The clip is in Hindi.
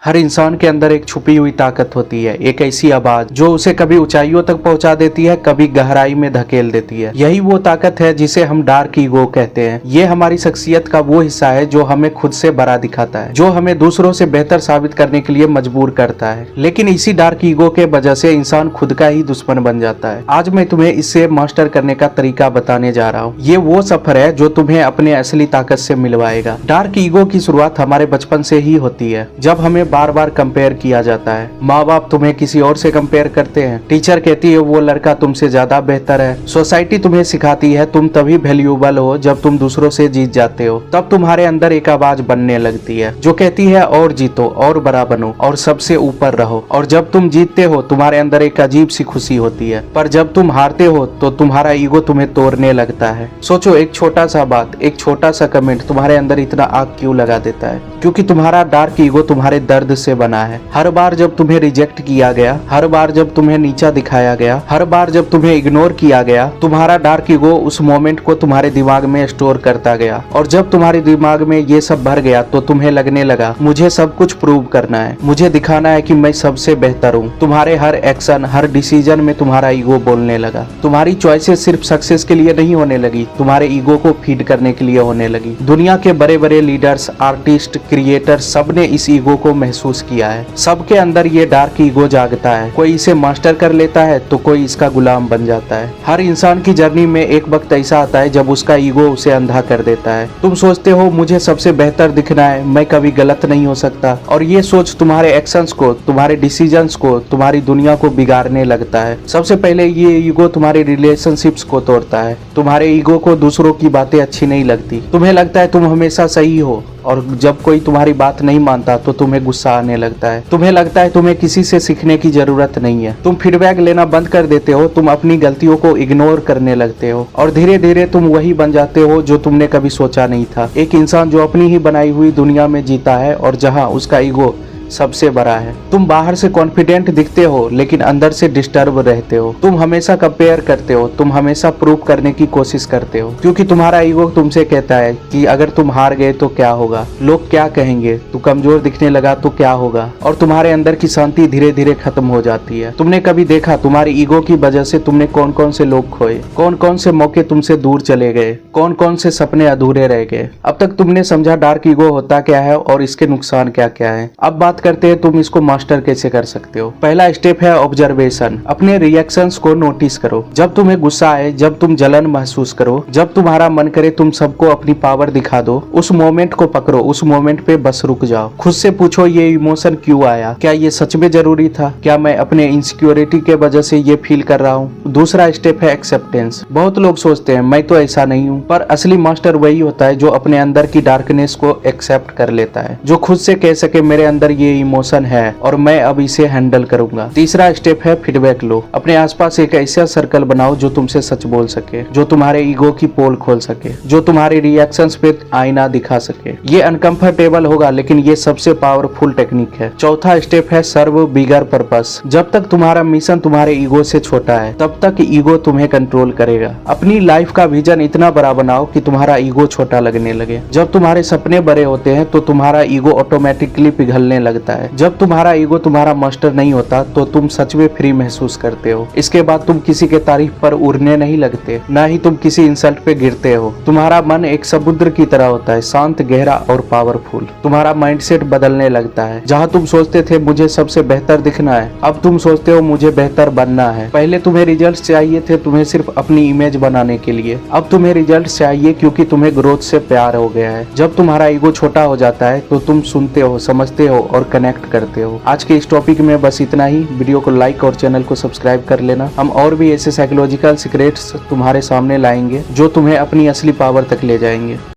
हर इंसान के अंदर एक छुपी हुई ताकत होती है, एक ऐसी आवाज जो उसे कभी ऊंचाइयों तक पहुंचा देती है, कभी गहराई में धकेल देती है। यही वो ताकत है जिसे हम डार्क ईगो कहते हैं। ये हमारी शख्सियत का वो हिस्सा है जो हमें खुद से बड़ा दिखाता है, जो हमें दूसरों से बेहतर साबित करने के लिए मजबूर करता है। लेकिन इसी डार्क ईगो के वजह से इंसान खुद का ही दुश्मन बन जाता है। आज मैं तुम्हें इससे मास्टर करने का तरीका बताने जा रहा हूँ। ये वो सफर है जो तुम्हें अपने असली ताकत से मिलवाएगा। डार्क ईगो की शुरुआत हमारे बचपन से ही होती है, जब हमें बार बार कंपेयर किया जाता है। माँ बाप तुम्हें किसी और से कंपेयर करते हैं, टीचर कहती है वो लड़का तुमसे ज्यादा बेहतर है, सोसाइटी तुम्हें सिखाती है तुम तभी वैल्यूएबल हो जब तुम दूसरों से जीत जाते हो। तब तुम्हारे अंदर एक आवाज बनने लगती है जो कहती है और जीतो और बड़ा बनो और सबसे ऊपर रहो। और जब तुम जीतते हो तुम्हारे अंदर एक अजीब सी खुशी होती है, पर जब तुम हारते हो तो तुम्हारा ईगो तुम्हें तोड़ने लगता है। सोचो, एक छोटा सा बात, एक छोटा सा कमेंट तुम्हारे अंदर इतना आग क्यों लगा देता है? क्योंकि तुम्हारा डार्क ईगो तुम्हारे दर्द से बना है। हर बार जब तुम्हें रिजेक्ट किया गया, हर बार जब तुम्हें नीचा दिखाया गया, हर बार जब तुम्हें इग्नोर किया गया, तुम्हारा डार्क ईगो उस मोमेंट को तुम्हारे दिमाग में स्टोर करता गया। और जब तुम्हारे दिमाग में ये सब भर गया तो तुम्हें लगने लगा मुझे सब कुछ प्रूव करना है, मुझे दिखाना है कि मैं सबसे बेहतर हूँ। तुम्हारे हर एक्शन, हर डिसीजन में तुम्हारा ईगो बोलने लगा। तुम्हारी चॉइसेस सिर्फ सक्सेस के लिए नहीं होने लगी, तुम्हारे ईगो को फीड करने के लिए होने लगी। दुनिया के बड़े बड़े लीडर्स, आर्टिस्ट, क्रिएटर, सबने इस ईगो को महसूस किया है। सबके अंदर ये डार्क ईगो जागता है। कोई इसे मास्टर कर लेता है तो कोई इसका गुलाम बन जाता है। हर इंसान की जर्नी में एक वक्त ऐसा आता है जब उसका ईगो उसे अंधा कर देता है। तुम सोचते हो मुझे सबसे बेहतर दिखना है, मैं कभी गलत नहीं हो सकता, और ये सोच तुम्हारे एक्शंस को, तुम्हारे डिसीजंस को, तुम्हारी दुनिया को बिगाड़ने लगता है। सबसे पहले ये ईगो तुम्हारे रिलेशनशिप्स को तोड़ता है। तुम्हारे ईगो को दूसरों की बातें अच्छी नहीं लगती, तुम्हें लगता है तुम हमेशा सही हो, और जब कोई तुम्हारी बात नहीं मानता तो तुम्हें गुस्सा आने लगता है। तुम्हें लगता है तुम्हें किसी से सीखने की जरूरत नहीं है। तुम फीडबैक लेना बंद कर देते हो, तुम अपनी गलतियों को इग्नोर करने लगते हो, और धीरे धीरे तुम वही बन जाते हो जो तुमने कभी सोचा नहीं था। एक इंसान जो अपनी ही बनाई हुई दुनिया में जीता है और जहां उसका ईगो सबसे बड़ा है। तुम बाहर से कॉन्फिडेंट दिखते हो लेकिन अंदर से डिस्टर्ब रहते हो। तुम हमेशा कंपेयर करते हो, तुम हमेशा प्रूव करने की कोशिश करते हो, क्योंकि तुम्हारा ईगो तुमसे कहता है कि अगर तुम हार गए तो क्या होगा, लोग क्या कहेंगे, तू कमजोर दिखने लगा तो क्या होगा। और तुम्हारे अंदर की शांति धीरे धीरे खत्म हो जाती है। तुमने कभी देखा तुम्हारी ईगो की वजह से तुमने कौन कौन से लोग खोए, कौन कौन से मौके तुमसे दूर चले गए, कौन कौन से सपने अधूरे रह गए। अब तक तुमने समझा डार्क ईगो होता क्या है और इसके नुकसान क्या क्या है। अब बात करते हैं तुम इसको मास्टर कैसे कर सकते हो। पहला स्टेप है ऑब्जर्वेशन। अपने रिएक्शंस को नोटिस करो। जब तुम्हें गुस्सा आए, जब तुम जलन महसूस करो, जब तुम्हारा मन करे तुम सबको अपनी पावर दिखा दो, उस मोमेंट को पकड़ो, उस मोमेंट पे बस रुक जाओ। खुद से पूछो ये इमोशन क्यों आया, क्या ये सच में जरूरी था, क्या मैं अपने इनसिक्योरिटी के वजह से ये फील कर रहा हूँ। दूसरा स्टेप है एक्सेप्टेंस। बहुत लोग सोचते हैं मैं तो ऐसा नहीं हूँ, पर असली मास्टर वही होता है जो अपने अंदर की डार्कनेस को एक्सेप्ट कर लेता है, जो खुद से कह सके मेरे अंदर ये इमोशन है और मैं अब इसे हैंडल करूंगा। तीसरा स्टेप है फीडबैक लो। अपने आसपास एक ऐसा सर्कल बनाओ जो तुमसे सच बोल सके, जो तुम्हारे ईगो की पोल खोल सके, जो तुम्हारे रिएक्शंस पे आईना दिखा सके। ये अनकंफर्टेबल होगा लेकिन ये सबसे पावरफुल टेक्निक है। चौथा स्टेप है सर्व बिगर पर्पस। जब तक तुम्हारा मिशन तुम्हारे ईगो से छोटा है तब तक ईगो तुम्हें कंट्रोल करेगा। अपनी लाइफ का विजन इतना बड़ा बनाओ कि तुम्हारा ईगो छोटा लगने लगे। जब तुम्हारे सपने बड़े होते हैं तो तुम्हारा ईगो ऑटोमेटिकली पिघलने लगता है। जब तुम्हारा ईगो तुम्हारा मास्टर नहीं होता तो तुम सच में फ्री महसूस करते हो। इसके बाद तुम किसी के तारीफ पर उड़ने नहीं लगते, ना ही तुम किसी इंसल्ट पे गिरते हो। तुम्हारा मन एक समुद्र की तरह होता है, शांत, गहरा और पावरफुल। तुम्हारा माइंडसेट बदलने लगता है। जहाँ तुम सोचते थे मुझे सबसे बेहतर दिखना है, अब तुम सोचते हो मुझे बेहतर बनना है। पहले तुम्हें रिजल्ट चाहिए थे तुम्हें सिर्फ अपनी इमेज बनाने के लिए, अब तुम्हें रिजल्ट चाहिए क्योंकि तुम्हें ग्रोथ से प्यार हो गया है। जब तुम्हारा ईगो छोटा हो जाता है तो तुम सुनते हो, समझते हो और कनेक्ट करते हो। आज के इस टॉपिक में बस इतना ही। वीडियो को लाइक और चैनल को सब्सक्राइब कर लेना। हम और भी ऐसे साइकोलॉजिकल सीक्रेट्स तुम्हारे सामने लाएंगे जो तुम्हें अपनी असली पावर तक ले जाएंगे।